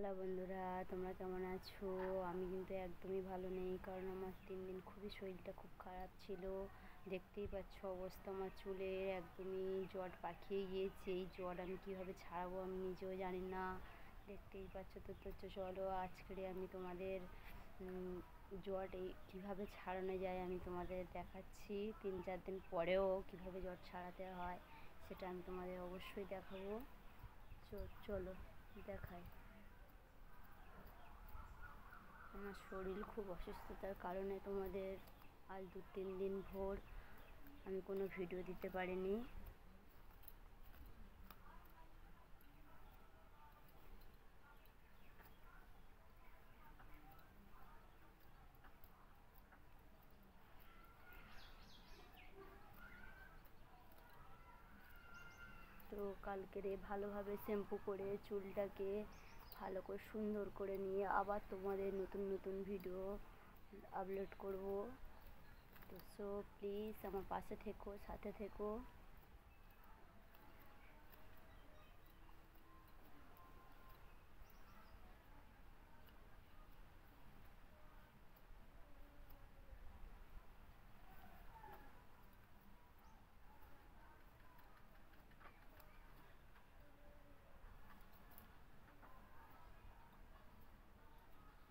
Hello বন্ধুরা, তোমরা কেমন আছো? আমি কিন্তু একদমই ভালো নেই, কারণ আমার 3 দিন খুবই শরীরটা খুব খারাপ ছিল। দেখতেই পাচ্ছ অবস্থা আমার চুলের, একদমই জট পাকিয়ে গিয়েছে। এই জট আমি কীভাবে ছাড়াবো আমি নিজেও জানি না। দেখতেই পাচ্ছ তো চলো আজকে আমি তোমাদের জট কীভাবে ছাড়ানো যায় আমি তোমাদের দেখাচ্ছি। 3-4 দিন পরেও কীভাবে জট ছাড়াতে হয় সেটা আমি তোমাদের অবশ্যই দেখাবো। চলো দেখাই। আমার শরীর খুব অসুস্থতার কারণে তোমাদের আজ 2-3 দিন ভোর আমি কোনো ভিডিও দিতে পারিনি। তো কালকের ভালোভাবে শ্যাম্পু করে চুলটাকে ভালো করে সুন্দর করে নিয়ে আবার তোমাদের নতুন নতুন ভিডিও আপলোড করব। তো প্লিজ আমার পাশে থেকো, সাথে থেকো।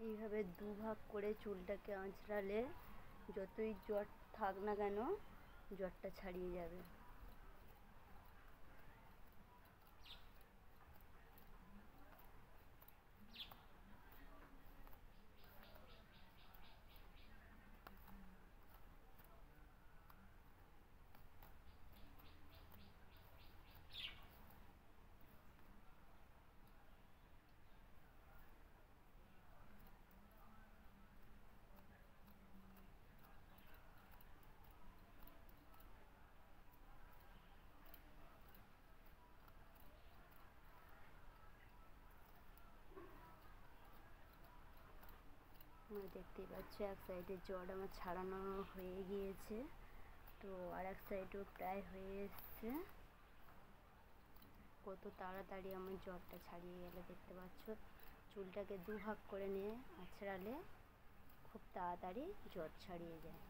এইভাবে দুভাগ করে চুলটাকে আঁচড়ালে যতই জট থাক না কেন জটটা ছাড়িয়ে যাবে। তোমরা দেখতেই পাচ্ছ এক সাইডে জট আমার ছাড়ানো হয়ে গিয়েছে, তো আর এক সাইডও প্রায় হয়ে এসছে। কত তাড়াতাড়ি আমার জটটা ছাড়িয়ে গেলে দেখতে পাচ্ছ। চুলটাকে দুভাগ করে নিয়ে আঁচড়ালে খুব তাড়াতাড়ি জট ছাড়িয়ে যায়।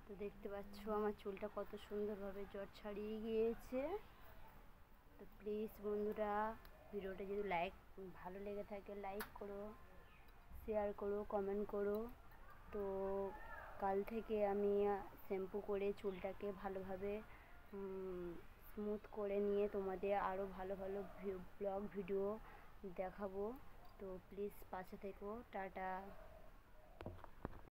তো দেখতে পাচ্ছ আমার চুলটা কত সুন্দরভাবে জট ছাড়িয়ে গিয়েছে। তো প্লিজ বন্ধুরা, ভিডিওটা যদি ভালো লেগে থাকে লাইক করো, শেয়ার করো, কমেন্ট করো। তো কাল থেকে আমি শ্যাম্পু করে চুলটাকে ভালোভাবে স্মুথ করে নিয়ে তোমাদের আরও ভালো ভালো ব্লগ ভিডিও দেখাবো। তো প্লিজ পাশে থেকো। টাটা।